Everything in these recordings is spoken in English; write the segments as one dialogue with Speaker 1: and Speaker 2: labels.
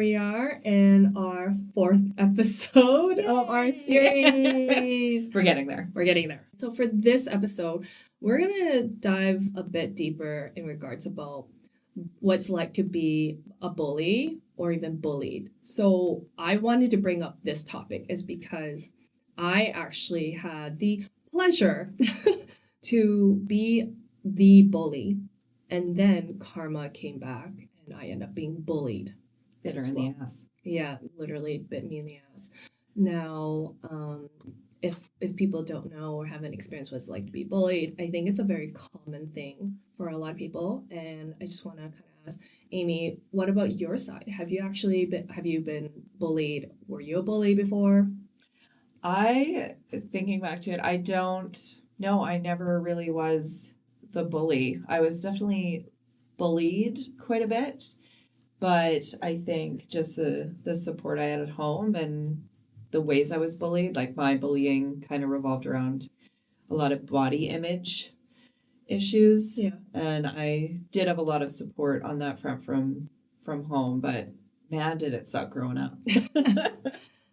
Speaker 1: we are in our 4th episode of our series.
Speaker 2: We're getting there.
Speaker 1: We're getting there. So for this episode, we're going to dive a bit deeper in regards about what's like to be a bully or even bullied. So I wanted to bring up this topic is because I actually had the pleasure to be the bully, and then karma came back and I ended up being bullied.
Speaker 2: Bit her in the ass.
Speaker 1: Yeah, literally bit me in the ass. Now, if people don't know or haven't experienced what it's like to be bullied, I think it's a very common thing for a lot of people. And I just want to kind of ask Amy, what about your side? Have you been bullied? Were you a bully before?
Speaker 2: Thinking back to it, I don't know. I never really was the bully. I was definitely bullied quite a bit, but I think just the support I had at home and the ways I was bullied, like my bullying kind of revolved around a lot of body image issues.
Speaker 1: Yeah.
Speaker 2: And I did have a lot of support on that front from home, but man, did it suck growing up.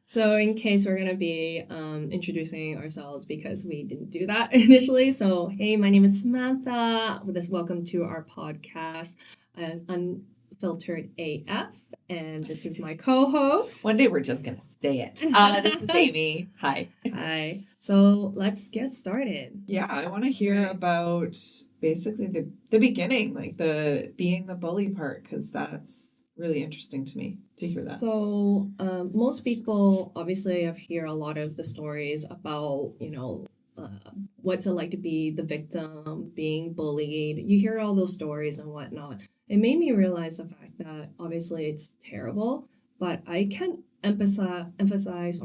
Speaker 1: So in case we're going to be introducing ourselves because we didn't do that initially. So, hey, my name is Samantha. Welcome to our podcast, Unfiltered AF. And this is my co-host.
Speaker 2: One day we're just going to say it. This is Amy. Hi.
Speaker 1: Hi. So let's get started.
Speaker 2: Yeah, I want to hear about basically the beginning, like being the bully part, because that's really interesting to me to hear that.
Speaker 1: So most people obviously have heard a lot of the stories about, what's it like to be the victim, being bullied. You hear all those stories and whatnot. It made me realize the fact that obviously it's terrible, but I can emphasize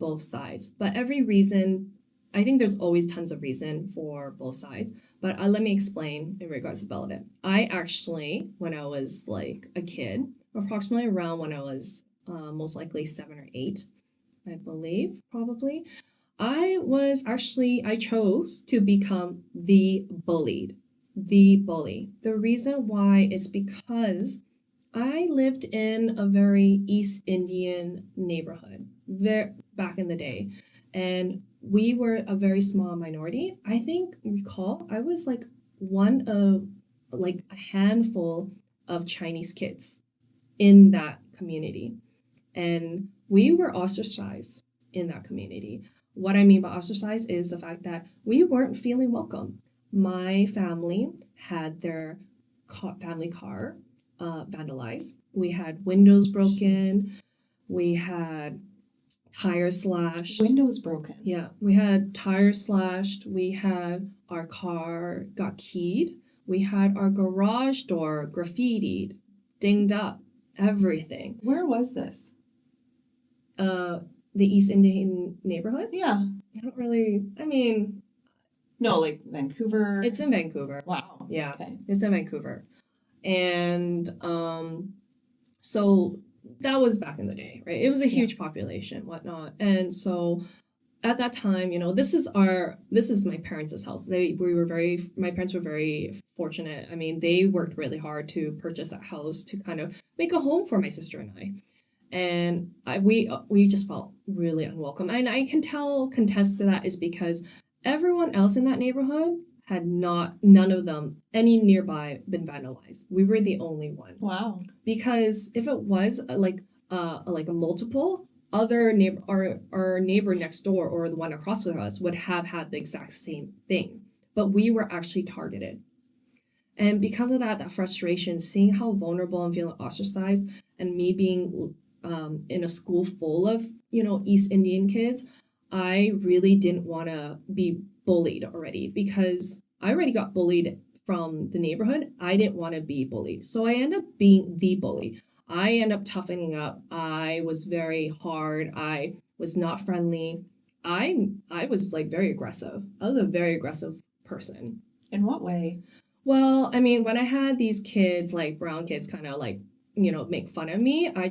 Speaker 1: both sides. But every reason, I think there's always tons of reason for both sides. But let me explain in regards about it. I actually, when I was like a kid, approximately around when I was most likely 7 or 8, I believe, probably, I chose to become the bullied, the bully. The reason why is because I lived in a very East Indian neighborhood back in the day, and we were a very small minority. I was like one of like a handful of Chinese kids in that community. And we were ostracized in that community. What I mean by ostracized is the fact that we weren't feeling welcome. My family had their family car vandalized. We had windows broken. Jeez. We had tires slashed.
Speaker 2: Windows broken.
Speaker 1: Yeah, we had tires slashed. We had our car got keyed. We had our garage door graffitied, dinged up, everything.
Speaker 2: Where was this?
Speaker 1: The East Indian neighborhood?
Speaker 2: Yeah. No, like Vancouver.
Speaker 1: It's in Vancouver.
Speaker 2: Wow.
Speaker 1: Yeah,
Speaker 2: okay.
Speaker 1: It's in Vancouver. And so that was back in the day, right? It was a huge population, whatnot. And so at that time, this is my parents' house. My parents were very fortunate. I mean, they worked really hard to purchase that house to kind of make a home for my sister and I. And we just felt really unwelcome. And I can contest to that is because everyone else in that neighborhood had none of them, any nearby, been vandalized. We were the only one.
Speaker 2: Wow.
Speaker 1: Because if it was like a multiple, other neighbor, our neighbor next door or the one across from us would have had the exact same thing. But we were actually targeted. And because of that frustration, seeing how vulnerable I'm feeling ostracized, and me being in a school full of, East Indian kids, I really didn't want to be bullied already because I already got bullied from the neighborhood. I didn't want to be bullied. So I ended up being the bully. I ended up toughening up. I was very hard. I was not friendly. I was like very aggressive. I was a very aggressive person.
Speaker 2: In what way?
Speaker 1: Well, I mean, when I had these kids, like brown kids, kind of like, make fun of me, I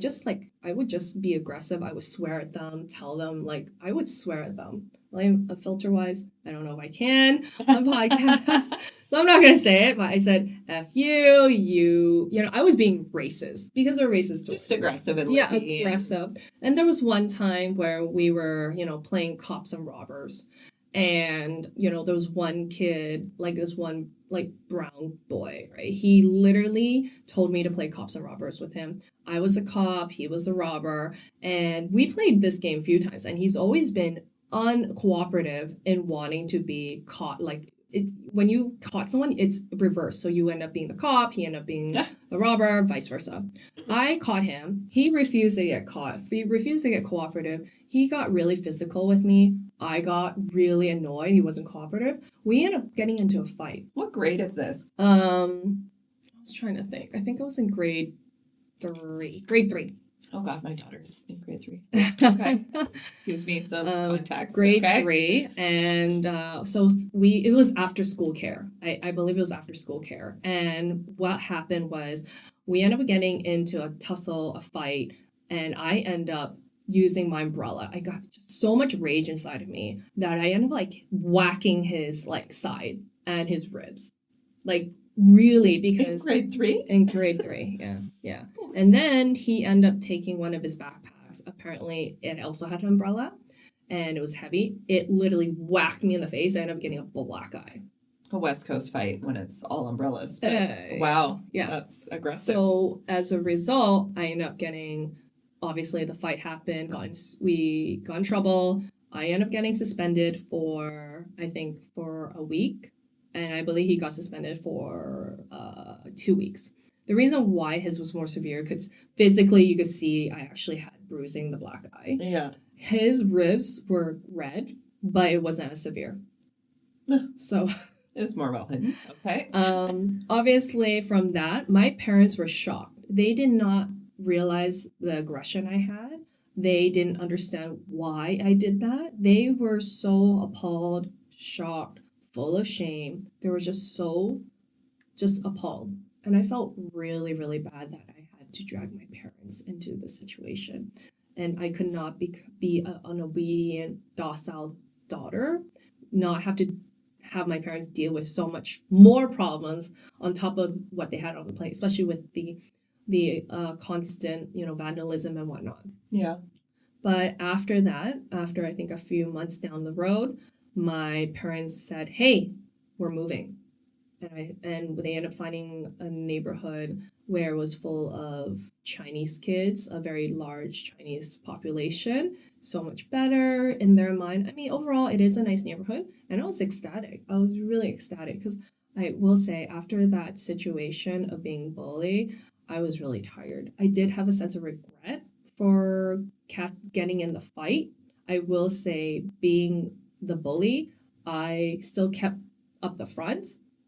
Speaker 1: would just be aggressive. I would swear at them, tell them, I would swear at them. Like, filter-wise, I don't know if I can on podcast So I'm not gonna say it, but I said, F you, you know, I was being racist because they're racist towards
Speaker 2: Just aggressive and
Speaker 1: yeah,
Speaker 2: like,
Speaker 1: aggressive. And there was one time where we were, you know, playing cops and robbers. And, you know, there was one kid, like this one, like brown boy, right? He literally told me to play cops and robbers with him. I was a cop, he was a robber. And we played this game a few times. And he's always been uncooperative in wanting to be caught. Like, when you caught someone, it's reversed. So you end up being the cop, he ended up being the robber, vice versa. I caught him. He refused to get caught. He refused to get cooperative. He got really physical with me. I got really annoyed. He wasn't cooperative. We ended up getting into a fight.
Speaker 2: What grade is this?
Speaker 1: I was trying to think. I think I was in grade 3. Grade 3.
Speaker 2: Oh God, my daughter's in grade 3. Okay. Gives me some context.
Speaker 1: Grade 3. And it was after school care. I believe it was after school care. And what happened was we ended up getting into a tussle, a fight, and I end up using my umbrella. I got just so much rage inside of me that I ended up like whacking his like side and his ribs. Like really, because
Speaker 2: in grade 3?
Speaker 1: In grade 3, yeah. And then he ended up taking one of his backpacks. Apparently it also had an umbrella and it was heavy. It literally whacked me in the face. I ended up getting a black eye.
Speaker 2: A West Coast fight when it's all umbrellas. But, wow.
Speaker 1: Yeah.
Speaker 2: That's aggressive.
Speaker 1: So as a result, I ended up getting, obviously the fight happened, we got in trouble. I ended up getting suspended for a week. And I believe he got suspended for 2 weeks. The reason why his was more severe, because physically you could see I actually had bruising the black eye.
Speaker 2: Yeah.
Speaker 1: His ribs were red, but it wasn't as severe. So
Speaker 2: it was more well hidden. Okay.
Speaker 1: Obviously from that, my parents were shocked. They did not realize the aggression I had. They didn't understand why I did that. They were so appalled, shocked, full of shame. They were just appalled. And I felt really, really bad that I had to drag my parents into this situation. And I could not be an obedient, docile daughter, not have to have my parents deal with so much more problems on top of what they had on the plate, especially with the constant, you know, vandalism and whatnot.
Speaker 2: Yeah.
Speaker 1: But after that, after I think a few months down the road, my parents said, "Hey, we're moving." And they ended up finding a neighborhood where it was full of Chinese kids, a very large Chinese population, so much better in their mind. I mean, overall, it is a nice neighborhood. And I was ecstatic. I was really ecstatic because I will say after that situation of being bullied, I was really tired. I did have a sense of regret for getting in the fight. I will say being the bully, I still kept up the front,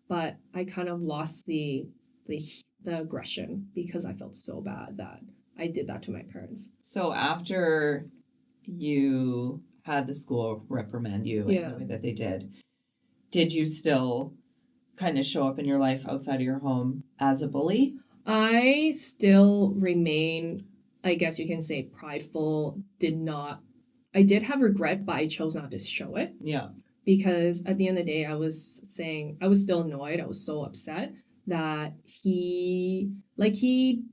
Speaker 1: but I kind of lost the aggression because I felt so bad that I did that to my parents.
Speaker 2: So after you had the school reprimand you in the way that they did you still kind of show up in your life outside of your home as a bully?
Speaker 1: I still remain, I guess you can say, prideful. I did have regret, but I chose not to show it.
Speaker 2: Yeah.
Speaker 1: Because at the end of the day, I was still annoyed. I was so upset that he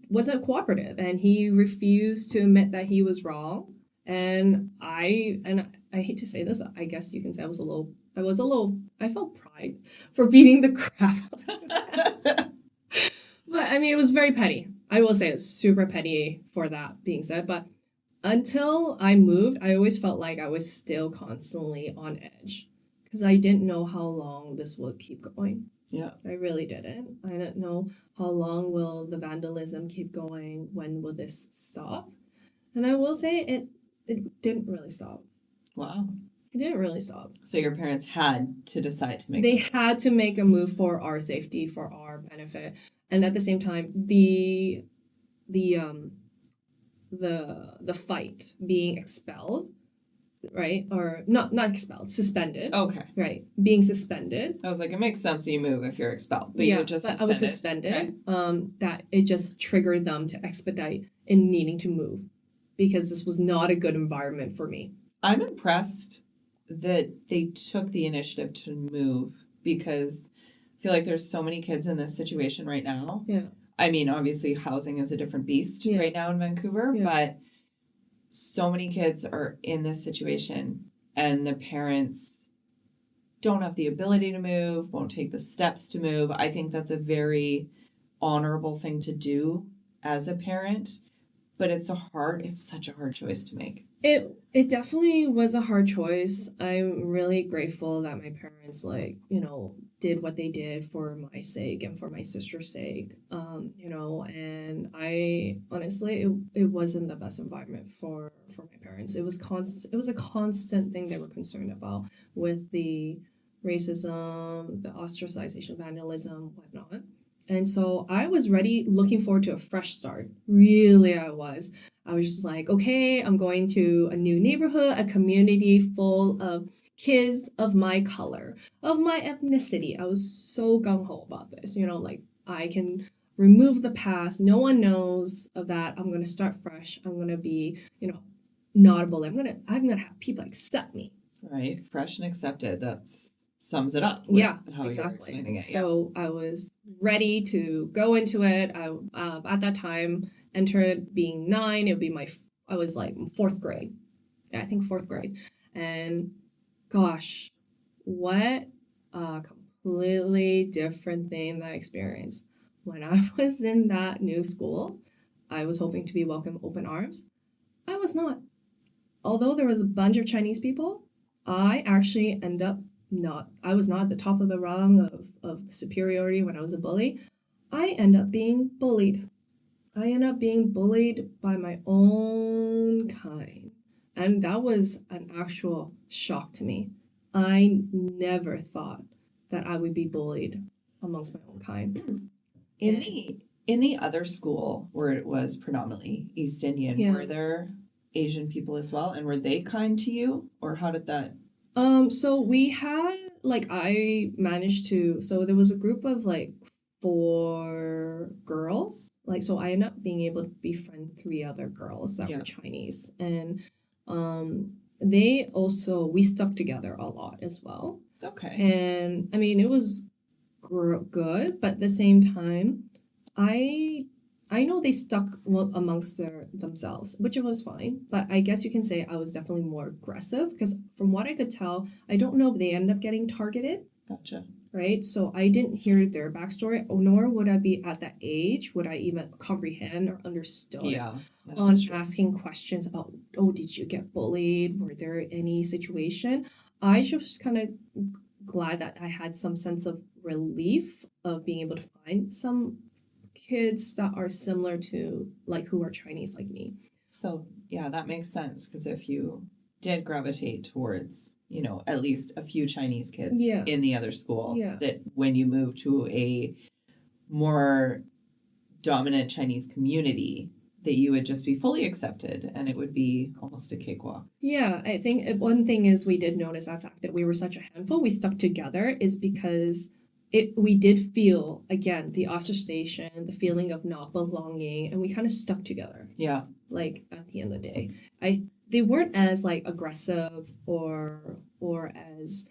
Speaker 1: wasn't cooperative and he refused to admit that he was wrong. And I hate to say this, I guess you can say I felt pride for beating the crap out of him. But I mean, it was very petty. I will say it's super petty for that being said. But until I moved, I always felt like I was still constantly on edge because I didn't know how long this would keep going.
Speaker 2: Yeah.
Speaker 1: I really didn't. I didn't know how long will the vandalism keep going. When will this stop? And I will say it didn't really stop.
Speaker 2: Wow.
Speaker 1: It didn't really stop.
Speaker 2: So your parents had to decide to make.
Speaker 1: They had to make a move for our safety, for our benefit, and at the same time, the fight being expelled, right? Or not expelled, suspended.
Speaker 2: Okay.
Speaker 1: Right, being suspended.
Speaker 2: I was like, it makes sense that you move if you're expelled, but you were just suspended.
Speaker 1: I was suspended.
Speaker 2: Okay.
Speaker 1: That it just triggered them to expedite in needing to move because this was not a good environment for me.
Speaker 2: I'm impressed that they took the initiative to move because feel like there's so many kids in this situation right now.
Speaker 1: Yeah.
Speaker 2: I mean, obviously, housing is a different beast right now in Vancouver, but so many kids are in this situation, and the parents don't have the ability to move, won't take the steps to move. I think that's a very honorable thing to do as a parent, but it's such a hard choice to make.
Speaker 1: It definitely was a hard choice. I'm really grateful that my parents, like, did what they did for my sake and for my sister's sake. And I honestly, it wasn't the best environment for my parents. It was a constant thing they were concerned about with the racism, the ostracization, vandalism, whatnot. And so I was looking forward to a fresh start. Really, I was. I was just like, okay, I'm going to a new neighborhood, a community full of kids of my color, of my ethnicity. I was so gung-ho about this, like I can remove the past. No one knows of that. I'm going to start fresh. I'm going to be, not a bully. I'm going to have people accept me.
Speaker 2: Right. Fresh and accepted. That's sums it up. With how
Speaker 1: exactly.
Speaker 2: You're explaining it.
Speaker 1: So I was ready to go into it. I at that time entered being 9. It would be I was like 4th grade. I think 4th grade. And gosh, what a completely different thing that I experienced. When I was in that new school, I was hoping to be welcomed open arms. I was not. Although there was a bunch of Chinese people, I actually I was not at the top of the rung of superiority when I was a bully. I end up being bullied. I end up being bullied by my own kind. And that was an actual shock to me. I never thought that I would be bullied amongst my own kind.
Speaker 2: In the other school where it was predominantly East Indian, were there Asian people as well? And were they kind to you? Or how did that...
Speaker 1: So we had, I managed to, so there was a group of 4 girls. So I ended up being able to befriend 3 other girls that were Chinese. And we stuck together a lot as well.
Speaker 2: Okay.
Speaker 1: And I mean, it was good, but at the same time, I know they stuck amongst themselves, which was fine. But I guess you can say I was definitely more aggressive because from what I could tell, I don't know if they ended up getting targeted.
Speaker 2: Gotcha.
Speaker 1: Right? So I didn't hear their backstory, nor would I be at that age, would I even comprehend or understood on asking questions about, did you get bullied? Were there any situation? I was just kind of glad that I had some sense of relief of being able to find some kids that are similar to who are Chinese like me.
Speaker 2: So that makes sense because if you did gravitate towards at least a few Chinese kids in the other school, that when you move to a more dominant Chinese community, that you would just be fully accepted and it would be almost a cakewalk.
Speaker 1: Yeah, I think one thing is we did notice that fact that we were such a handful, we stuck together is because we did feel, again, the ostracization, the feeling of not belonging, and we kind of stuck together.
Speaker 2: Yeah.
Speaker 1: At the end of the day. They weren't as aggressive or as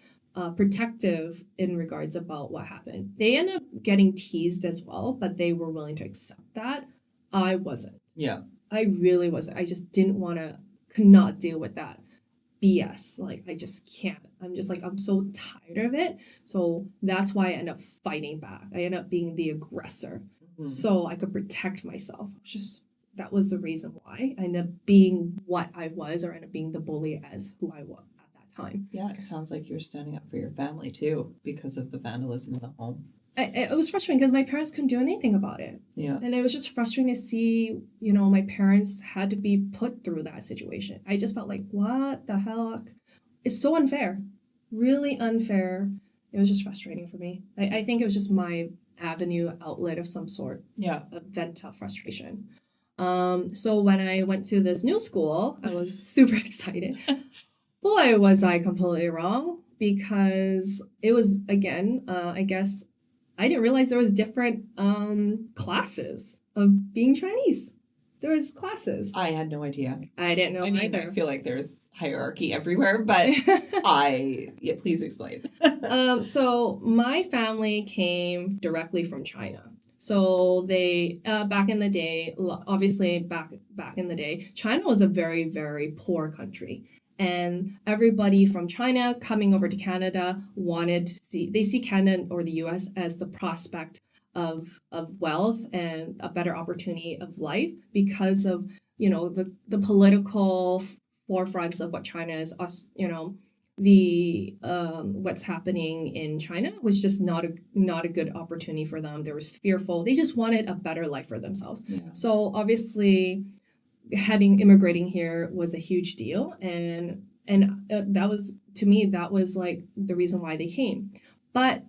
Speaker 1: protective in regards about what happened. They ended up getting teased as well, but they were willing to accept that. I wasn't.
Speaker 2: Yeah.
Speaker 1: I really wasn't. I just could not deal with that BS. I just can't. I'm just I'm so tired of it. So that's why I end up fighting back. I end up being the aggressor. Mm-hmm. So I could protect myself. That was the reason why I ended up being what I was, or ended up being the bully as who I was at that time.
Speaker 2: Yeah, it sounds like you were standing up for your family too because of the vandalism in the home.
Speaker 1: It was frustrating because my parents couldn't do anything about it.
Speaker 2: Yeah.
Speaker 1: And it was just frustrating to see, my parents had to be put through that situation. I just felt like, what the heck? It's so unfair. Really unfair. It was just frustrating for me. I think it was just my avenue outlet of some sort.
Speaker 2: Yeah.
Speaker 1: A vent of frustration. So when I went to this new school, I was super excited. Boy, was I completely wrong because it was, again, I guess I didn't realize there was different classes of being Chinese. There was classes.
Speaker 2: I had no idea.
Speaker 1: I didn't know either.
Speaker 2: I feel like there's hierarchy everywhere, but please explain.
Speaker 1: So my family came directly from China. So they back in the day, obviously back in the day, China was a very, very poor country. And everybody from China coming over to Canada wanted to see Canada or the US as the prospect of wealth and a better opportunity of life because of, the political forefronts of what China is, the what's happening in China was just not a good opportunity for them. They was fearful. They just wanted a better life for themselves.
Speaker 2: Yeah.
Speaker 1: So obviously, immigrating here was a huge deal, and that was, to me, that was like the reason why they came. But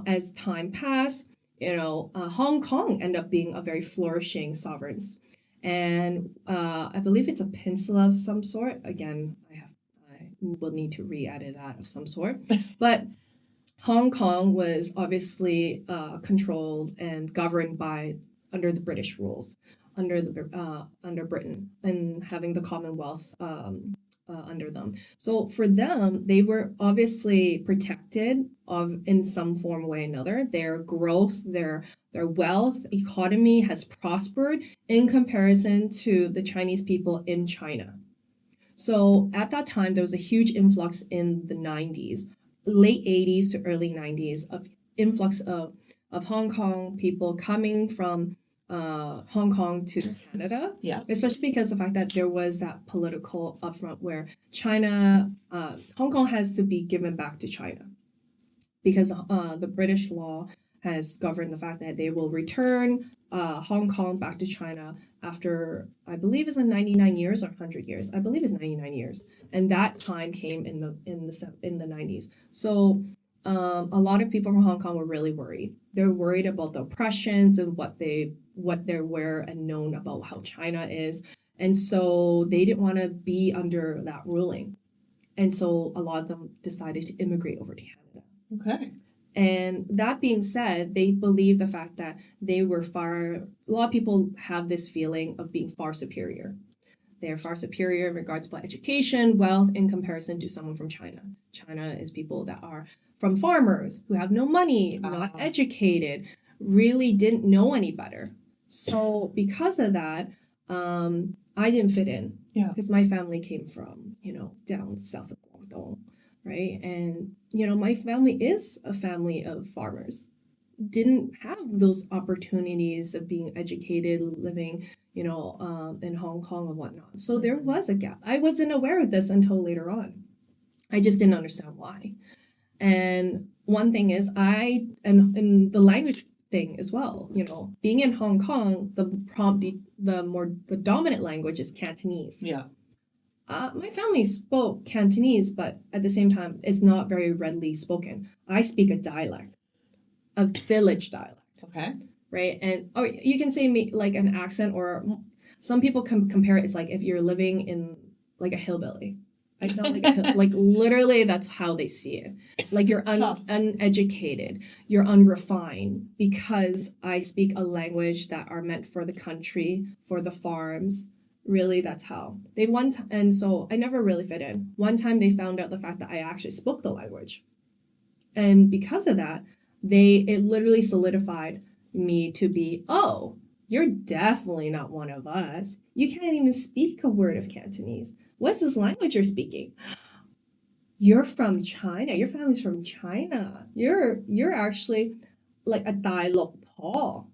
Speaker 1: as time passed, Hong Kong ended up being a very flourishing sovereign, and I believe it's a peninsula of some sort. Again, I will need to re-edit that of some sort. But Hong Kong was obviously controlled and governed under the British rules, under Britain, and having the Commonwealth under them. So for them, they were obviously protected in some form or way or another. Their growth, their wealth, economy has prospered in comparison to the Chinese people in China. So at that time, there was a huge influx in the 90s, late 80s to early 90s, of influx of Hong Kong people coming from Hong Kong to Canada.
Speaker 2: Yeah.
Speaker 1: Especially because the fact that there was that political upfront where Hong Kong has to be given back to China because the British law has governed the fact that they will return Hong Kong back to China after, I believe it's 99 years or 100 years. I believe it's 99 years. And that time came in the 90s. So a lot of people from Hong Kong were really worried. They're worried about the oppressions and what they're aware and known about how China is. And so they didn't want to be under that ruling. And so a lot of them decided to immigrate over to Canada.
Speaker 2: Okay.
Speaker 1: And that being said, they believe the fact that they were a lot of people have this feeling of being far superior. They're far superior in regards to education, wealth, in comparison to someone from China. China is people that are from farmers who have no money, not educated, really didn't know any better. So because of that, I didn't fit in.
Speaker 2: Yeah.
Speaker 1: Because my family came from, down south of Guangdong. Right. And, my family is a family of farmers. Didn't have those opportunities of being educated, living, in Hong Kong and whatnot. So there was a gap. I wasn't aware of this until later on. I just didn't understand why. And one thing is and the language thing as well, being in Hong Kong, the dominant language is Cantonese.
Speaker 2: Yeah.
Speaker 1: My family spoke Cantonese, but at the same time, it's not very readily spoken. I speak a dialect, a village dialect.
Speaker 2: Okay.
Speaker 1: Right? And you can say like an accent, or some people compare it. It's like if you're living in like a hillbilly. I sound like like literally that's how they see it. Like you're uneducated, you're unrefined, because I speak a language that are meant for the country, for the farms. Really, that's how they and so I never really fit in. One time they found out the fact that I actually spoke the language, and because of that, it literally solidified me to be, oh, you're definitely not one of us. You can't even speak a word of Cantonese. What's this language you're speaking? You're from China. Your family's from China. You're actually like a Dai Lok Po.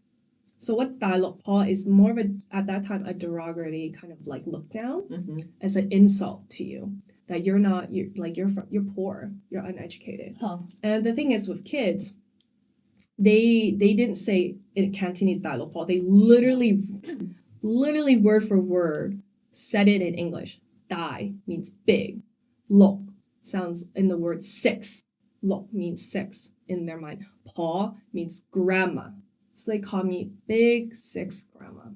Speaker 1: So what Dai Lok Po is more of at that time, a derogatory kind of like look down as an insult to you. That you're poor, you're uneducated.
Speaker 2: Huh.
Speaker 1: And the thing is with kids, they didn't say in Cantonese Dai Lok Po. They literally word for word said it in English. Dai means big. Lok sounds in the word six. Lok means six in their mind. Po means grandma. So they call me Big Six Grandma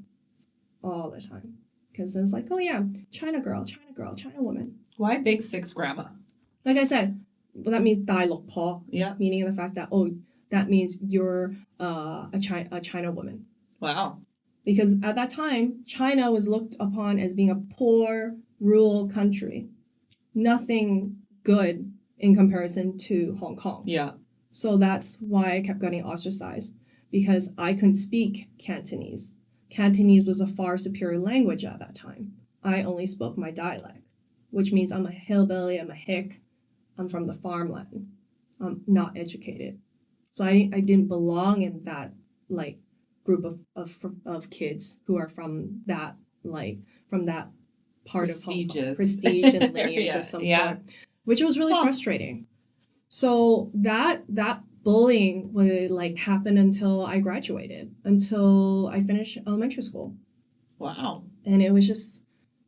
Speaker 1: all the time. Because it's like, oh yeah, China girl, China woman.
Speaker 2: Why Big Six Grandma?
Speaker 1: Like I said, well, that means Dai Lok Po.
Speaker 2: Yeah.
Speaker 1: Meaning the fact that, that means you're a China woman.
Speaker 2: Wow.
Speaker 1: Because at that time, China was looked upon as being a poor, rural country. Nothing good in comparison to Hong Kong.
Speaker 2: Yeah.
Speaker 1: So that's why I kept getting ostracized, because I couldn't speak Cantonese. Cantonese was a far superior language at that time. I only spoke my dialect, which means I'm a hillbilly, I'm a hick, I'm from the farmland. I'm not educated. So I didn't belong in that like group of kids who are from that part of Hong Kong, prestige and lineage of some sort, which was really frustrating. So that bullying would like happen until I graduated, until I finished elementary school.
Speaker 2: Wow.
Speaker 1: And it was just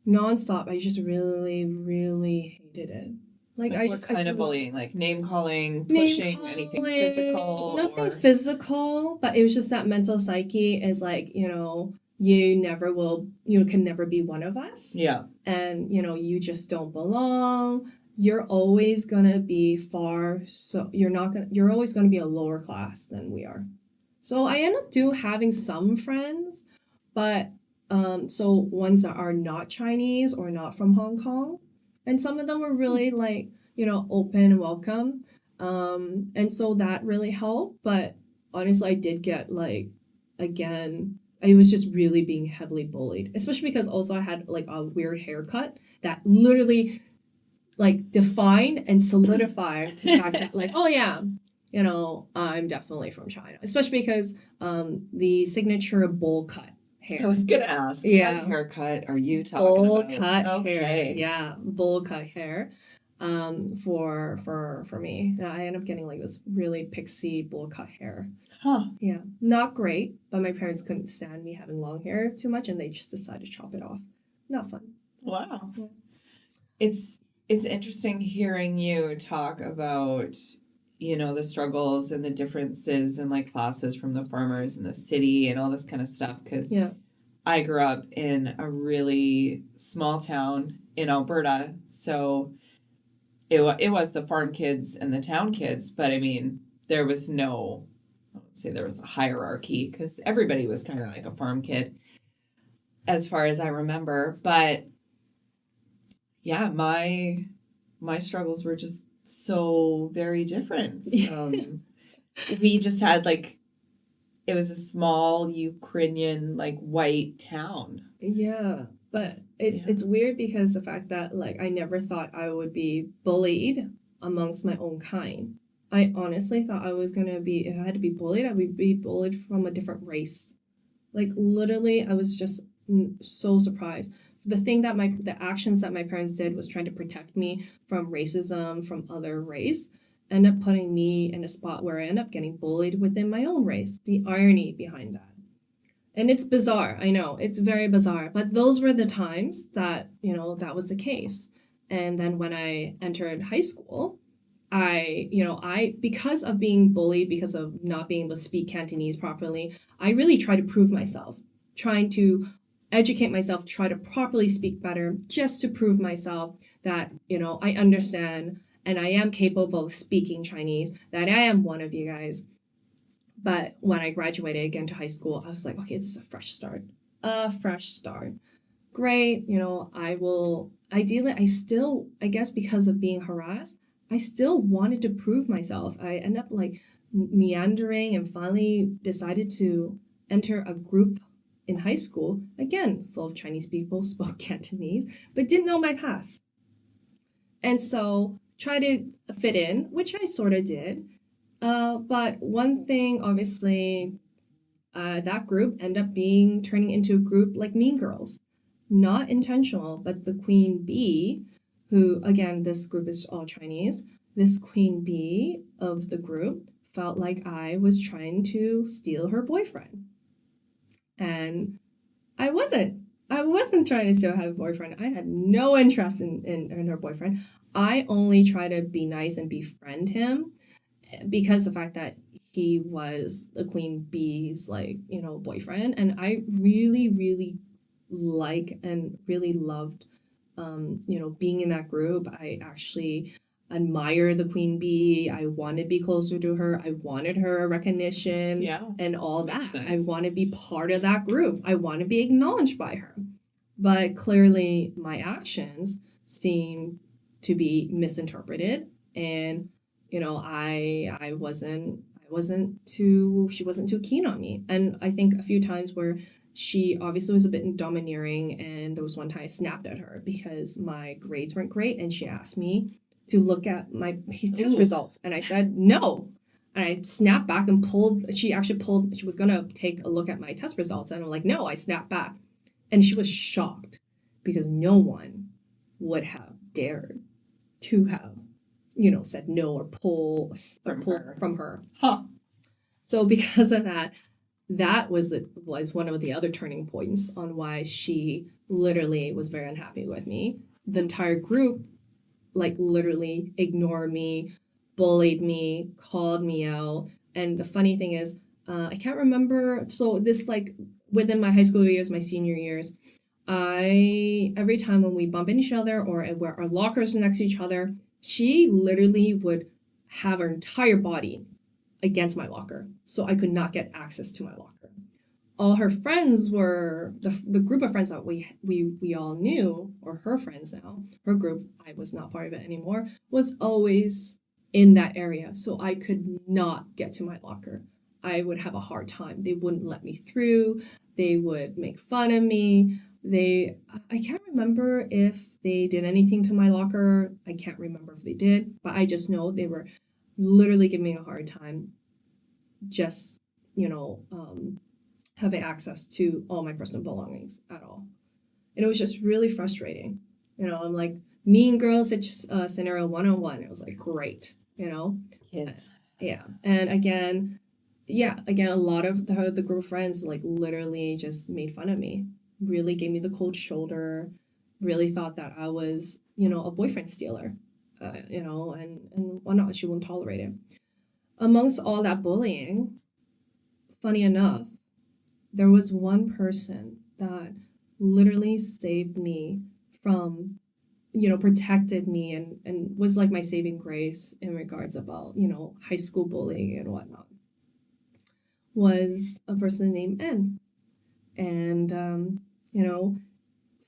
Speaker 1: nonstop. I just really, really hated it.
Speaker 2: Like what kind of bullying? Like name calling, pushing, anything physical?
Speaker 1: Nothing physical, but it was just that mental psyche is like, you know, you can never be one of us.
Speaker 2: Yeah.
Speaker 1: And, you know, you just don't belong. You're always gonna be you're always gonna be a lower class than we are. So I end up having some friends, but so ones that are not Chinese or not from Hong Kong. And some of them were really like, you know, open and welcome. And so that really helped. But honestly, I did get like, again, I was just really being heavily bullied, especially because also I had like a weird haircut that literally like defined and solidified the fact that like, oh yeah, you know, I'm definitely from China, especially because the signature bowl cut hair.
Speaker 2: I was gonna ask, what haircut are you talking
Speaker 1: bowl
Speaker 2: about?
Speaker 1: cut hair. Yeah, bowl cut hair. For me, I ended up getting like this really pixie bowl cut hair.
Speaker 2: Huh.
Speaker 1: Yeah, not great, but my parents couldn't stand me having long hair too much, and they just decided to chop it off. Not fun.
Speaker 2: Wow. Yeah. It's interesting hearing you talk about, you know, the struggles and the differences in like classes from the farmers in the city and all this kind of stuff. Because I grew up in a really small town in Alberta. So it was the farm kids and the town kids. But I mean, there was I won't say there was a hierarchy because everybody was kind of like a farm kid as far as I remember. But yeah, my struggles were just so very different. We just had like, it was a small Ukrainian like white town. Yeah, but it's weird because the fact that like I never thought I would be bullied amongst my own kind. I honestly thought I was gonna be, if I had to be bullied, I would be bullied from a different race. Like literally, I was just so surprised. The actions that my parents did was trying to protect me from racism from other race, end up putting me in a spot where I end up getting bullied within my own race. The irony behind that. And it's bizarre, I know, it's very bizarre, but those were the times that, you know, that was the case. And then when I entered high school, because of being bullied, because of not being able to speak Cantonese properly, I really tried to prove myself, trying to educate myself, try to properly speak better, just to prove myself that, you know, I understand and I am capable of speaking Chinese, that I am one of you guys. But when I graduated again to high school, I was like, okay, this is a fresh start. Great, you know, I guess because of being harassed, I still wanted to prove myself. I ended up like meandering and finally decided to enter a group in high school, again, full of Chinese people, spoke Cantonese, but didn't know my past. And so try to fit in, which I sort of did. But one thing, obviously, that group ended up turning into a group like Mean Girls. Not intentional, but the queen bee, who, again, this group is all Chinese, this queen bee of the group felt like I was trying to steal her boyfriend. And I wasn't trying to steal her boyfriend. I had no interest in her boyfriend. I only try to be nice and befriend him because the fact that he was the queen bee's like, you know, boyfriend. And I really, really like and really loved, you know, being in that group. I actually
Speaker 1: admire the queen bee. I wanted to be closer to her. I wanted her recognition and all that. I want to be part of that group. I want to be acknowledged by her. But clearly my actions seem to be misinterpreted, and I wasn't too she wasn't too keen on me. And I think a few times where she obviously was a bit domineering, and there was one time I snapped at her because my grades weren't great, and she asked me to look at my test results, and I said no. And I snapped back and she was gonna take a look at my test results, and I'm like, no. I snapped back, and she was shocked because no one would have dared to have said no or pull from her.
Speaker 2: Huh.
Speaker 1: So because of that, that was one of the other turning points on why she literally was very unhappy with me. The entire group literally ignored me, bullied me, called me out. And the funny thing is, I can't remember. So this within my high school years, my senior years, every time when we bump into each other or where our lockers are next to each other, she literally would have her entire body against my locker, so I could not get access to my locker. All her friends were the group of friends that we all knew, or her friends now, her group, I was not part of it anymore, was always in that area, so I could not get to my locker. I would have a hard time. They wouldn't let me through. They would make fun of me. I can't remember if they did anything to my locker. I can't remember if they did, but I just know they were literally giving me a hard time just, having access to all my personal belongings at all. And it was just really frustrating. I'm like, mean girl scenario 101. It was like, great,
Speaker 2: Kids.
Speaker 1: Yeah. And again, a lot of the group of friends literally just made fun of me, really gave me the cold shoulder, really thought that I was, a boyfriend stealer, and whatnot. She wouldn't tolerate it. Amongst all that bullying, funny enough, there was one person that literally saved me from, protected me and was like my saving grace in regards about, high school bullying and whatnot, was a person named N. And,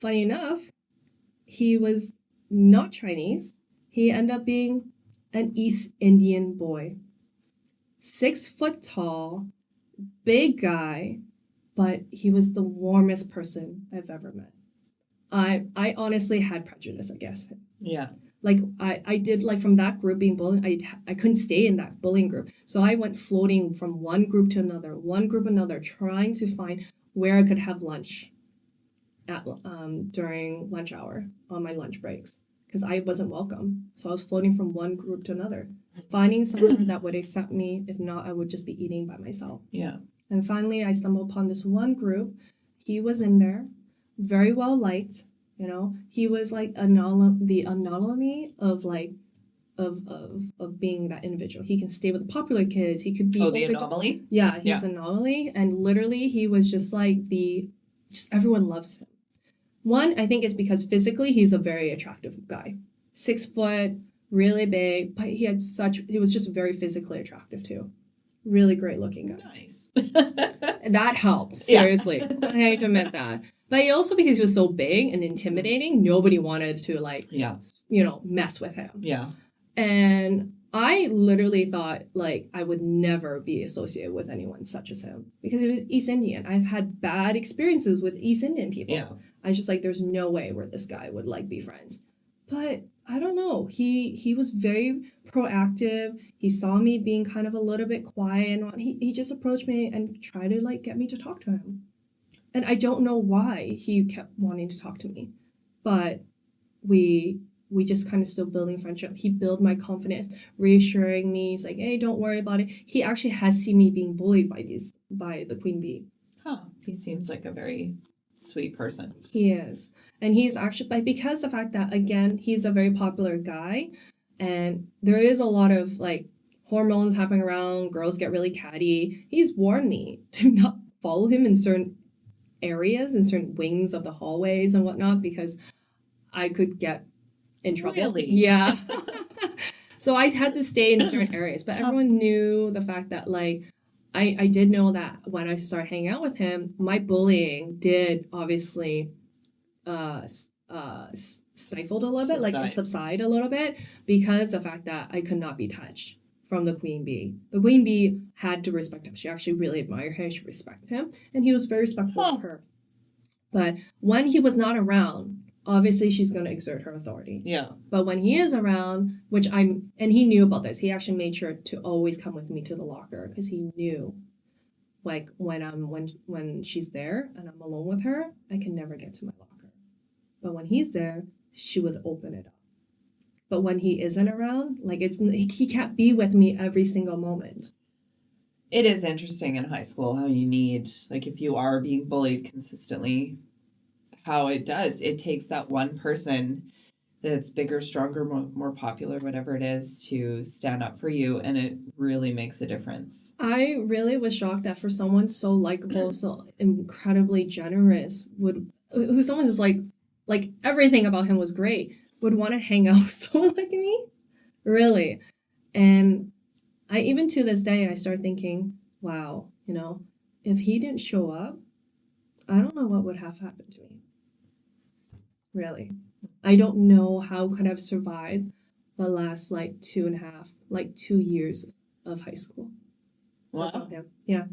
Speaker 1: funny enough, he was not Chinese. He ended up being an East Indian boy. 6 foot tall, big guy, but he was the warmest person I've ever met. I honestly had prejudice against him.
Speaker 2: Yeah.
Speaker 1: I did, from that group being bullied, I couldn't stay in that bullying group. So I went floating from one group to another, trying to find where I could have lunch at during lunch hour on my lunch breaks, because I wasn't welcome. So I was floating from one group to another, finding someone that would accept me. If not, I would just be eating by myself.
Speaker 2: Yeah. And
Speaker 1: finally, I stumbled upon this one group. He was in there, very well liked. He was the anomaly of of being that individual. He can stay with the popular kids. He could be
Speaker 2: the anomaly.
Speaker 1: Yeah, he's an anomaly, and literally he was just everyone loves him. One, I think it's because physically he's a very attractive guy. 6 foot, really big, but he was just very physically attractive too. Really great looking guy.
Speaker 2: Nice.
Speaker 1: That helped, seriously. Yeah. I hate to admit that. But also because he was so big and intimidating, nobody wanted to mess with him.
Speaker 2: Yeah.
Speaker 1: And I literally thought I would never be associated with anyone such as him, because he was East Indian. I've had bad experiences with East Indian people.
Speaker 2: Yeah.
Speaker 1: I was just there's no way where this guy would be friends. But I don't know. He was very proactive. He saw me being kind of a little bit quiet, and he just approached me and tried to get me to talk to him. And I don't know why he kept wanting to talk to me, but we just kind of still building friendship. He built my confidence, reassuring me. He's like, hey, don't worry about it. He actually has seen me being bullied by the queen bee.
Speaker 2: Huh. He seems like a very sweet person.
Speaker 1: He is. And he's actually, but because the fact that, again, he's a very popular guy, and there is a lot of hormones happening around, girls get really catty. He's warned me to not follow him in certain areas, in certain wings of the hallways and whatnot, because I could get in trouble.
Speaker 2: Really?
Speaker 1: Yeah. So I had to stay in certain areas, but everyone knew the fact that like I did know that when I started hanging out with him, my bullying did obviously stifled a little bit, like subside a little bit, because the fact that I could not be touched from the queen bee. The queen bee had to respect him. She actually really admired him. She respected him, and he was very respectful of her. But when he was not around, obviously she's going to exert her authority.
Speaker 2: Yeah.
Speaker 1: But when he is around, and he knew about this, he actually made sure to always come with me to the locker because he knew, like when she's there and I'm alone with her, I can never get to my locker. But when he's there, she would open it up. But when he isn't around, like he can't be with me every single moment.
Speaker 2: It is interesting in high school how you need, like, if you are being bullied consistently, how it takes that one person that's bigger, stronger, more popular, whatever it is, to stand up for you, and it really makes a difference.
Speaker 1: I really was shocked that for someone so likable, so incredibly generous, who someone is like everything about him was great, would want to hang out with someone like me, really. And I, even to this day, I start thinking, wow, if he didn't show up, I don't know what would have happened to me. Really. I don't know how could I've survived the last 2 years of high school.
Speaker 2: Wow.
Speaker 1: Without him. Yeah,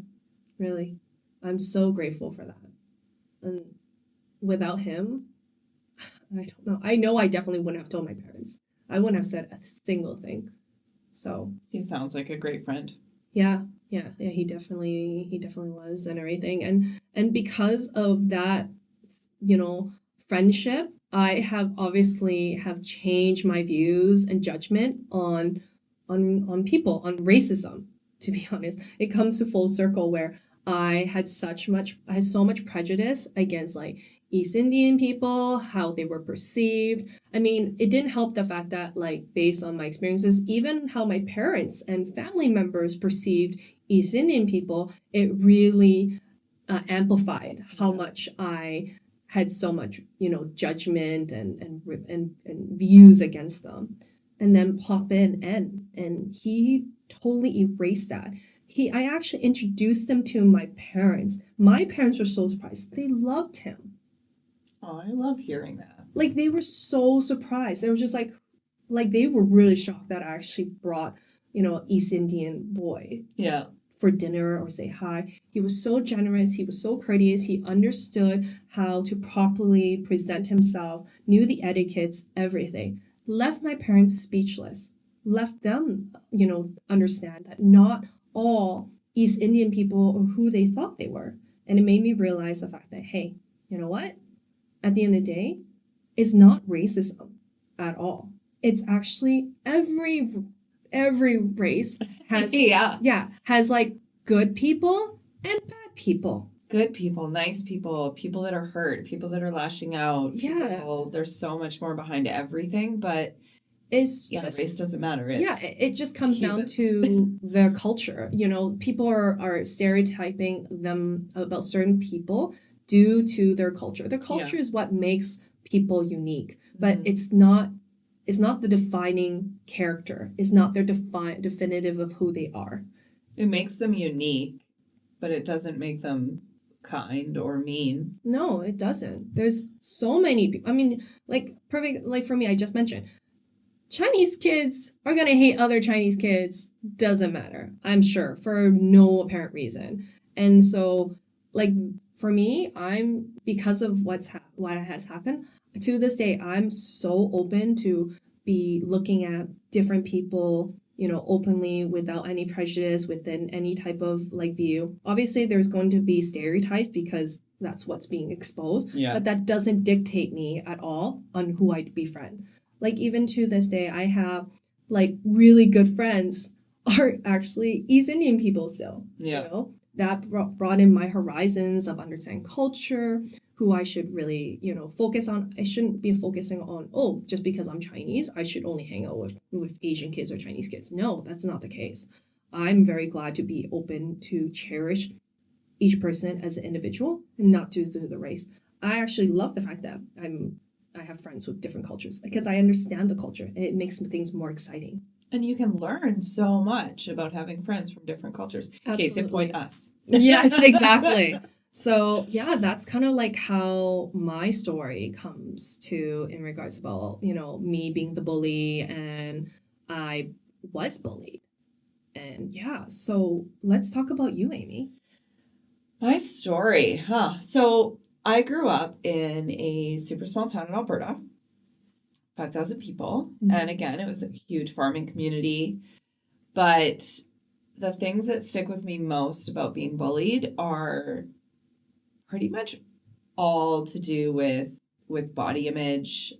Speaker 1: really. I'm so grateful for that. And without him, I don't know. I know I definitely wouldn't have told my parents. I wouldn't have said a single thing. So
Speaker 2: he sounds like a great friend.
Speaker 1: Yeah, he definitely was and everything. And because of that, friendship, I have obviously changed my views and judgment on people, on racism, to be honest. It comes to full circle where I had so much prejudice against like East Indian people, how they were perceived. I mean, it didn't help the fact that, like, based on my experiences, even how my parents and family members perceived East Indian people, it really amplified how much I had so much, judgment and views against them. And then pop in and he totally erased that. I actually introduced them to my parents. My parents were so surprised. They loved him.
Speaker 2: Oh, I love hearing that.
Speaker 1: Like, they were so surprised. They were just like they were really shocked that I actually brought, an East Indian boy.
Speaker 2: Yeah.
Speaker 1: For dinner or say hi. He was so generous. He was so courteous. He understood how to properly present himself, knew the etiquettes, everything. Left my parents speechless. Left them, understand that not all East Indian people are who they thought they were. And it made me realize the fact that, hey, you know what? At the end of the day, it's not racism at all. It's actually every race has has like good people and bad people.
Speaker 2: Good people, nice people, people that are hurt, people that are lashing out. There's so much more behind everything, but
Speaker 1: it's
Speaker 2: race doesn't matter.
Speaker 1: It just comes down to their culture. People are stereotyping them about certain people due to their culture. Their culture is what makes people unique, but it's not the defining character. It's not their definitive of who they are.
Speaker 2: It makes them unique, but it doesn't make them kind or mean.
Speaker 1: No, it doesn't. There's so many people. I mean, like, perfect, like for me, I just mentioned, Chinese kids are going to hate other Chinese kids. Doesn't matter, I'm sure, for no apparent reason. And so, like, for me, because of what has happened, to this day, I'm so open to be looking at different people, openly, without any prejudice, within any type of like view. Obviously, there's going to be stereotypes because that's what's being exposed. Yeah. But that doesn't dictate me at all on who I'd befriend. Like, even to this day, I have like really good friends are actually East Indian people still. Yeah. That brought in my horizons of understanding culture, who I should really, focus on. I shouldn't be focusing on, just because I'm Chinese, I should only hang out with Asian kids or Chinese kids. No, that's not the case. I'm very glad to be open to cherish each person as an individual and not to the race. I actually love the fact that I'm I have friends with different cultures because I understand the culture. It makes things more exciting.
Speaker 2: And you can learn so much about having friends from different cultures.
Speaker 1: Absolutely.
Speaker 2: Case in point, us.
Speaker 1: Yes, exactly. So yeah, that's kind of like how my story comes to in regards about, me being the bully, and I was bullied. And yeah, so let's talk about you, Amy.
Speaker 2: My story, huh? So I grew up in a super small town in Alberta, 5,000 people.
Speaker 1: Mhm.
Speaker 2: And again, it was a huge farming community. But the things that stick with me most about being bullied are pretty much all to do with body image.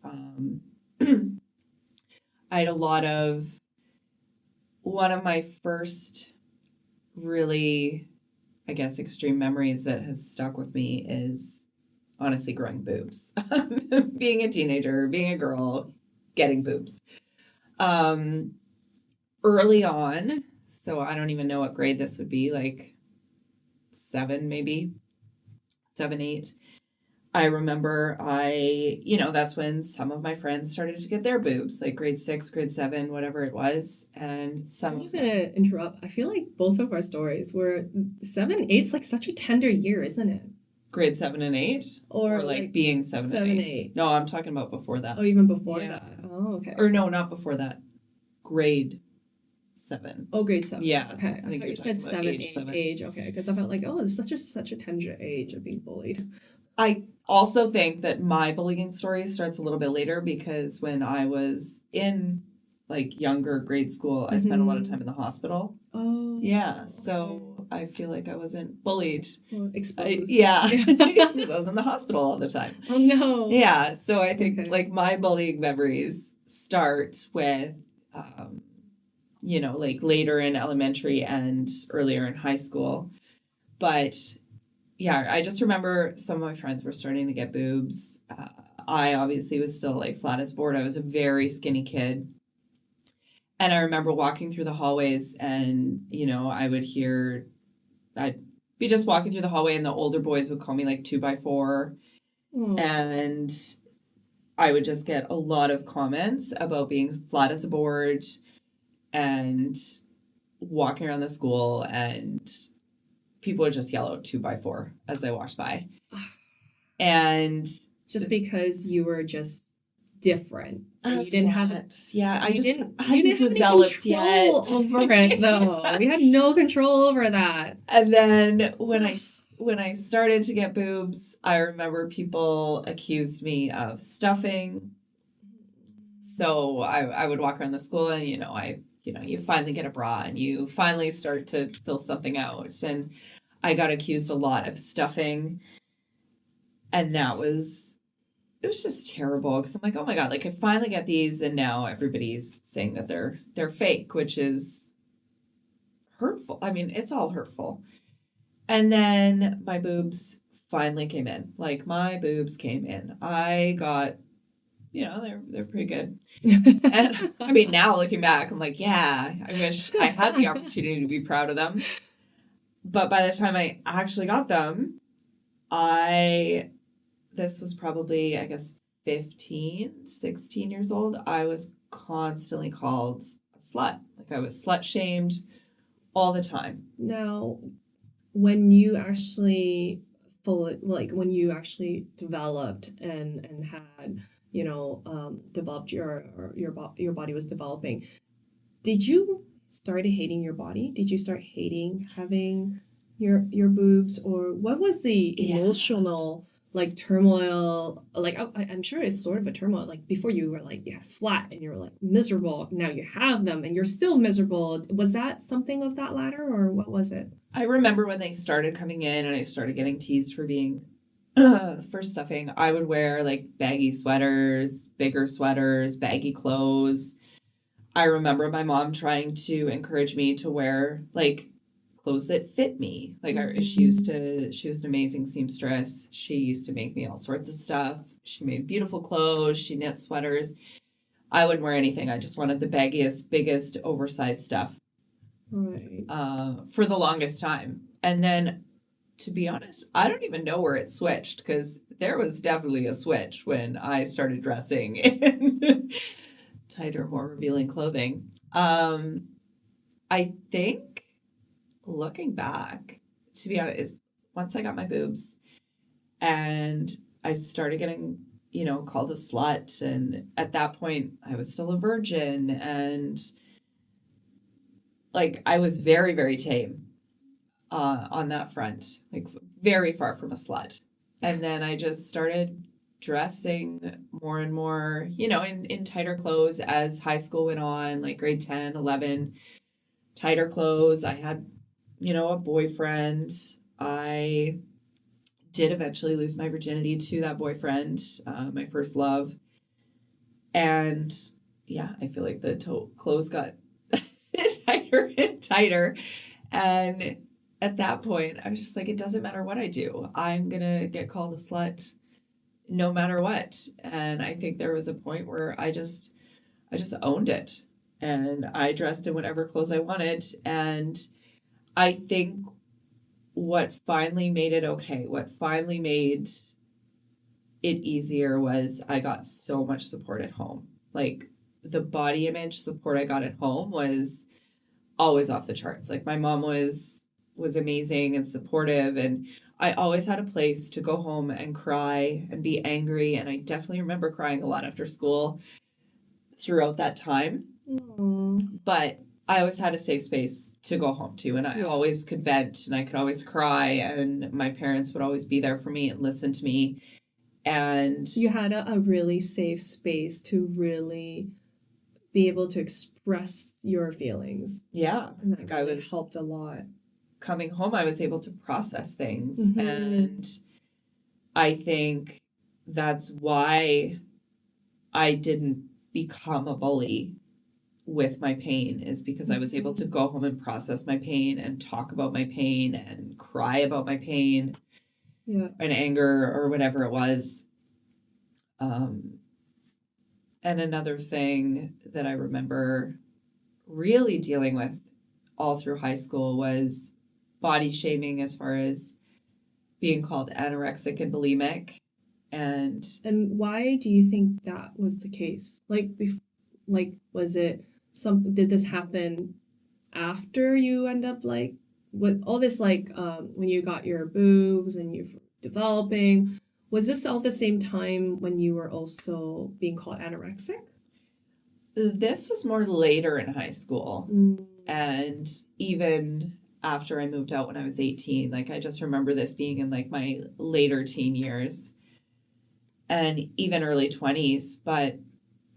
Speaker 2: I had a lot of one of my first really, I guess, extreme memories that has stuck with me is honestly growing boobs. Being a teenager, being a girl, getting boobs. Early on, so I don't even know what grade this would be, like 7, maybe 7, 8. I remember that's when some of my friends started to get their boobs, like grade 6, grade 7, whatever it was. And
Speaker 1: I'm just gonna interrupt. I feel like both of our stories were 7, 8's like such a tender year, isn't it?
Speaker 2: Grade 7 and 8?
Speaker 1: Or
Speaker 2: like being 7
Speaker 1: 7,
Speaker 2: and 8?
Speaker 1: 8.
Speaker 2: No, I'm talking about before that.
Speaker 1: Oh, even before
Speaker 2: Yeah.
Speaker 1: that. Oh, okay.
Speaker 2: Or no, not before that. Grade 7.
Speaker 1: Oh, grade 7.
Speaker 2: Yeah.
Speaker 1: Okay.
Speaker 2: I think
Speaker 1: thought
Speaker 2: you're
Speaker 1: you
Speaker 2: talking
Speaker 1: said
Speaker 2: about
Speaker 1: 7,
Speaker 2: age
Speaker 1: 8
Speaker 2: 7.
Speaker 1: age. Okay, because I felt like, oh, it's such a tender age of being bullied.
Speaker 2: I also think that my bullying story starts a little bit later because when I was in like younger grade school, I spent a lot of time in the hospital.
Speaker 1: Oh.
Speaker 2: Yeah, so I feel like I wasn't bullied.
Speaker 1: Exposed.
Speaker 2: Yeah, because I was in the hospital all the time.
Speaker 1: Oh no.
Speaker 2: Yeah, so I think like my bullying memories start with, like later in elementary and earlier in high school. But yeah, I just remember some of my friends were starting to get boobs. I obviously was still like flat as board. I was a very skinny kid. And I remember walking through the hallways and, I'd be just walking through the hallway and the older boys would call me like 2x4. And I would just get a lot of comments about being flat as a board and walking around the school, and people would just yell out 2x4 as I walked by. And
Speaker 1: just because you were just different.
Speaker 2: You
Speaker 1: didn't have
Speaker 2: I just
Speaker 1: hadn't developed yet over it though. We had no control over that.
Speaker 2: And then when I started to get boobs, I remember people accused me of stuffing. So I would walk around the school and you finally get a bra and you finally start to fill something out, and I got accused a lot of stuffing, and it was just terrible because I'm like, oh my God, like I finally get these and now everybody's saying that they're fake, which is hurtful. I mean, it's all hurtful. And then my boobs finally came in. Like my boobs came in. I got, they're pretty good. And I mean, now looking back, I'm like, yeah, I wish I had the opportunity to be proud of them. But by the time I actually got them, this was probably, I guess, 15, 16 years old. I was constantly called a slut. Like I was slut shamed all the time.
Speaker 1: Now, when you actually developed and had, developed your body was developing, did you start hating your body? Did you start hating having your boobs, or what was the emotional like turmoil? Like I'm sure it's sort of a turmoil. Like before you were like flat and you're like miserable. Now you have them and you're still miserable. Was that something of that latter, or what was it?
Speaker 2: I remember when they started coming in and I started getting teased for being for stuffing. I would wear like baggy sweaters, bigger sweaters, baggy clothes. I remember my mom trying to encourage me to wear like clothes that fit me. Like she was an amazing seamstress. She used to make me all sorts of stuff. She made beautiful clothes. She knit sweaters. I wouldn't wear anything. I just wanted the baggiest, biggest, oversized stuff.
Speaker 1: Right.
Speaker 2: For the longest time. And then to be honest, I don't even know where it switched, because there was definitely a switch when I started dressing in tighter, more revealing clothing. I think, looking back, to be honest, once I got my boobs and I started getting, called a slut, and at that point I was still a virgin, and like I was very, very tame on that front, like very far from a slut. And then I just started dressing more and more, in tighter clothes as high school went on, like grade 10, 11, tighter clothes. I had, a boyfriend. I did eventually lose my virginity to that boyfriend, my first love. And yeah, I feel like the clothes got tighter and tighter. And at that point, I was just like, it doesn't matter what I do. I'm going to get called a slut no matter what. And I think there was a point where I just owned it. And I dressed in whatever clothes I wanted. And I think what finally made it okay, what finally made it easier, was I got so much support at home. Like, the body image support I got at home was always off the charts. Like, my mom was amazing and supportive, and I always had a place to go home and cry and be angry. And I definitely remember crying a lot after school throughout that time. But I always had a safe space to go home to, and I always could vent, and I could always cry, and my parents would always be there for me and listen to me. And
Speaker 1: you had a really safe space to really be able to express your feelings.
Speaker 2: Yeah,
Speaker 1: and that
Speaker 2: like
Speaker 1: really helped a lot.
Speaker 2: Coming home, I was able to process things.
Speaker 1: Mm-hmm.
Speaker 2: And I think that's why I didn't become a bully with my pain, is because I was able to go home and process my pain and talk about my pain and cry about my pain and anger or whatever it was. And another thing that I remember really dealing with all through high school was body shaming, as far as being called anorexic and bulimic. And
Speaker 1: why do you think that was the case? Like, was it did this happen after you end up, like, with all this, like, when you got your boobs and you're developing? Was this all the same time when you were also being called anorexic?
Speaker 2: This was more later in high school. And even after I moved out when I was 18, like, I just remember this being in, like, my later teen years and even early 20s. But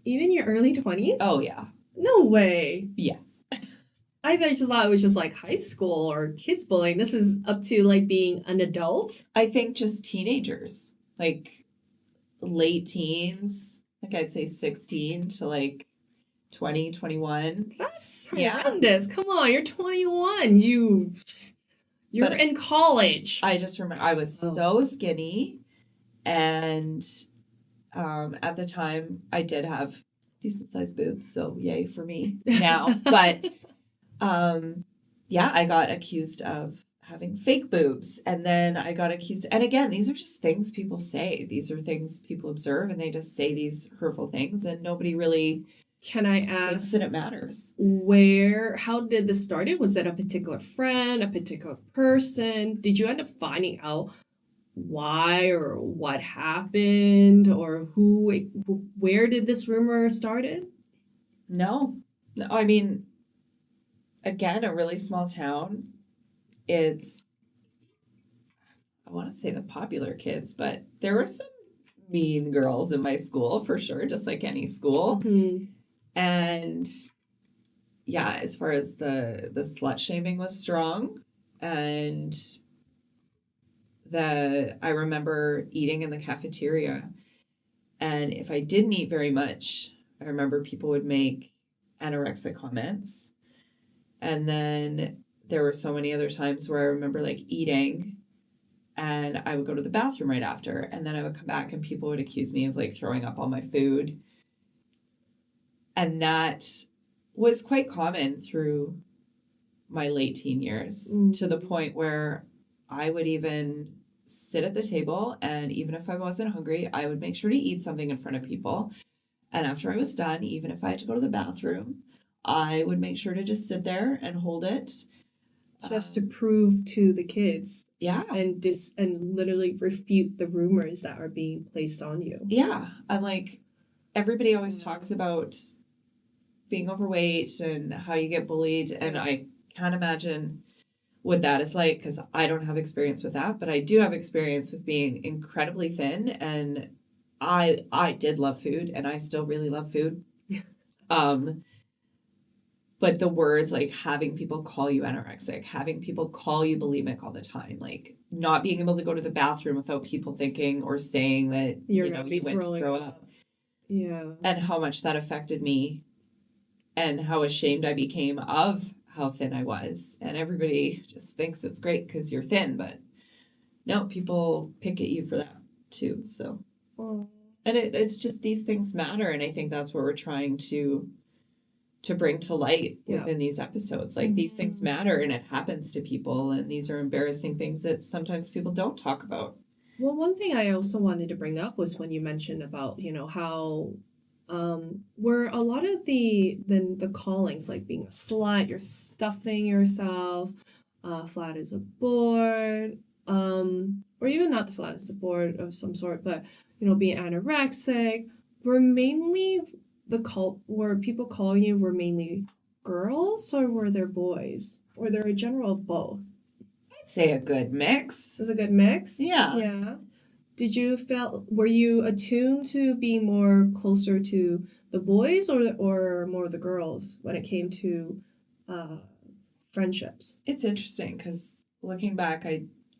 Speaker 1: even your early 20s?
Speaker 2: Oh, yeah.
Speaker 1: No way.
Speaker 2: Yes.
Speaker 1: I just thought it was just like high school or kids bullying. This is up to, like, being an adult?
Speaker 2: I think just teenagers, like late teens, like I'd say 16 to like 20, 21.
Speaker 1: That's horrendous. Come on, you're 21. You're in college.
Speaker 2: I just remember I was so skinny, and at the time I did have decent sized boobs, so yay for me now. But I got accused of having fake boobs, and then I got accused, and again, these are just things people say. These are things people observe, and they just say these hurtful things, and nobody really
Speaker 1: Can I ask
Speaker 2: thinks that it matters.
Speaker 1: How did this start? Was it a particular friend, a particular person? Did you end up finding out why or what happened, or where did this rumor started?
Speaker 2: No, I mean, again, a really small town. It's, I want to say the popular kids, but there were some mean girls in my school for sure, just like any school.
Speaker 1: Mm-hmm.
Speaker 2: And yeah, as far as the slut shaming was strong. And I remember eating in the cafeteria, and if I didn't eat very much, I remember people would make anorexic comments. And then there were so many other times where I remember, like, eating, and I would go to the bathroom right after, and then I would come back and people would accuse me of, like, throwing up all my food. And that was quite common through my late teen years, to the point where I would even sit at the table, and even if I wasn't hungry, I would make sure to eat something in front of people. And after I was done, even if I had to go to the bathroom, I would make sure to just sit there and hold it.
Speaker 1: Just to prove to the kids
Speaker 2: Yeah.
Speaker 1: and literally refute the rumors that are being placed on you.
Speaker 2: Yeah. I'm like, everybody always talks about being overweight and how you get bullied. And I can't imagine what that is like, because I don't have experience with that, but I do have experience with being incredibly thin. And I did love food, and I still really love food. But the words, like having people call you anorexic, having people call you bulimic all the time, like not being able to go to the bathroom without people thinking or saying that
Speaker 1: you
Speaker 2: went to throw up.
Speaker 1: Yeah.
Speaker 2: And how much that affected me, and how ashamed I became of how thin I was. And everybody just thinks it's great because you're thin, but no, people pick at you for that too. So, and it's just, these things matter. And I think that's what we're trying to bring to light within these episodes. Like, these things matter, and it happens to people, and these are embarrassing things that sometimes people don't talk about.
Speaker 1: Well, one thing I also wanted to bring up was when you mentioned about, how where a lot of the callings, like being a slut, you're stuffing yourself, flat as a board, or even not the flat as a board of some sort, but being anorexic, were mainly were people calling you were mainly girls, or were there boys, or there a general of both?
Speaker 2: I'd say a good mix.
Speaker 1: It was a good mix.
Speaker 2: Yeah.
Speaker 1: Were you attuned to being more closer to the boys, or more the girls when it came to friendships?
Speaker 2: It's interesting, because looking back,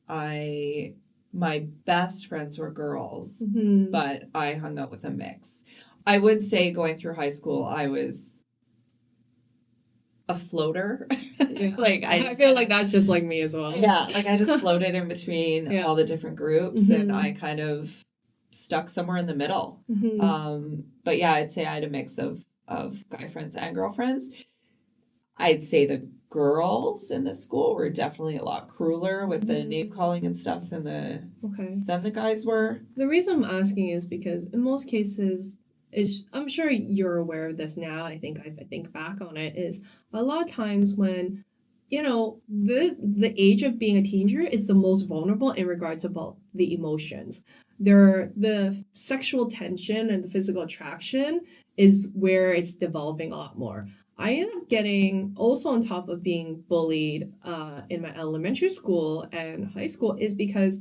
Speaker 2: I my best friends were girls, but I hung out with a mix. I would say going through high school, I was a floater.
Speaker 1: Yeah.
Speaker 2: Like
Speaker 1: I feel like that's just like me as well.
Speaker 2: Yeah, like I just floated in between all the different groups, and I kind of stuck somewhere in the middle. But yeah, I'd say I had a mix of guy friends and girlfriends. I'd say the girls in the school were definitely a lot crueler with the name calling and stuff than the guys were.
Speaker 1: The reason I'm asking is because in most cases, I'm sure you're aware of this now. I think I think back on it, is a lot of times when the age of being a teenager is the most vulnerable in regards about the emotions. The sexual tension and the physical attraction is where it's developing a lot more. I ended up getting, also on top of being bullied in my elementary school and high school, is because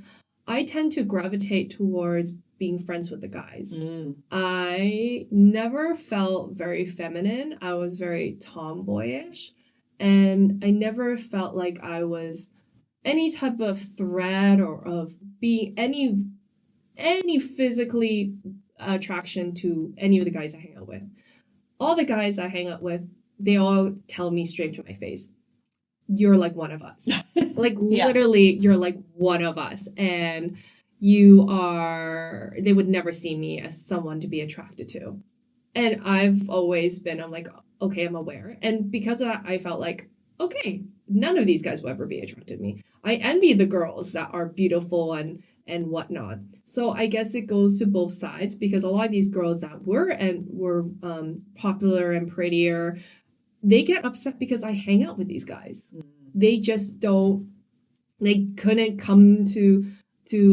Speaker 1: I tend to gravitate towards being friends with the guys. I never felt very feminine. I was very tomboyish, and I never felt like I was any type of threat or of being any physically attraction to any of the guys I hang out with. All the guys I hang out with, they all tell me straight to my face, you're like one of us. Like, literally, you're like one of us. And they would never see me as someone to be attracted to. And I've always been, I'm like, okay, I'm aware. And because of that, I felt like, okay, none of these guys will ever be attracted to me. I envy the girls that are beautiful and whatnot. So I guess it goes to both sides, because a lot of these girls that were popular and prettier, they get upset because I hang out with these guys. They just they couldn't come to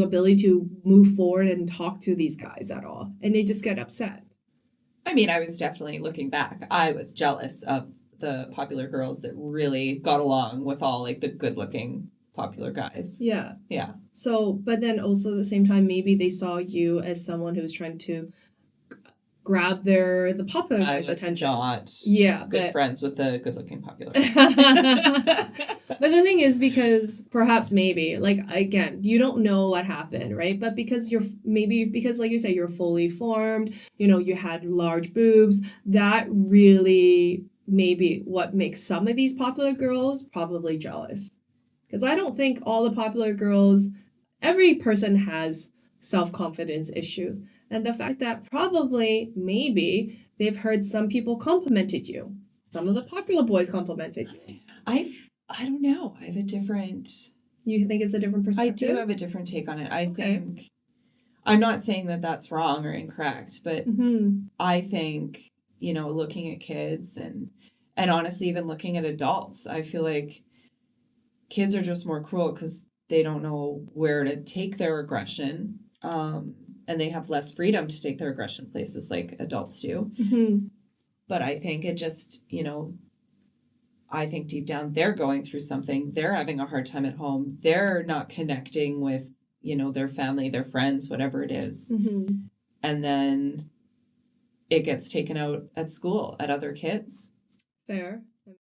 Speaker 1: ability to move forward and talk to these guys at all. And they just get upset.
Speaker 2: I mean, I was definitely, looking back, I was jealous of the popular girls that really got along with all like the good looking popular guys.
Speaker 1: Yeah.
Speaker 2: Yeah.
Speaker 1: So, but then also at the same time, maybe they saw you as someone who was trying to grab the popular guys' attention.
Speaker 2: Good friends with the good-looking popular.
Speaker 1: But the thing is, because perhaps maybe, like, again, you don't know what happened, right? But because like you say, you're fully formed, you had large boobs, that really maybe what makes some of these popular girls probably jealous. Because I don't think all the popular girls, every person has self-confidence issues. And the fact that probably, maybe, they've heard some people complimented you. Some of the popular boys complimented you.
Speaker 2: I don't know. I have a different
Speaker 1: You think it's a different
Speaker 2: I
Speaker 1: perspective?
Speaker 2: do have a different take on it. I
Speaker 1: Okay.
Speaker 2: think, I'm not saying that that's wrong or incorrect, but
Speaker 1: Mm-hmm.
Speaker 2: I think, looking at kids and honestly even looking at adults, I feel like kids are just more cruel because they don't know where to take their aggression, and they have less freedom to take their aggression places like adults do.
Speaker 1: Mm-hmm.
Speaker 2: But I think it just, I think deep down they're going through something. They're having a hard time at home. They're not connecting with, their family, their friends, whatever it is.
Speaker 1: Mm-hmm.
Speaker 2: And then it gets taken out at school at other kids.
Speaker 1: Fair.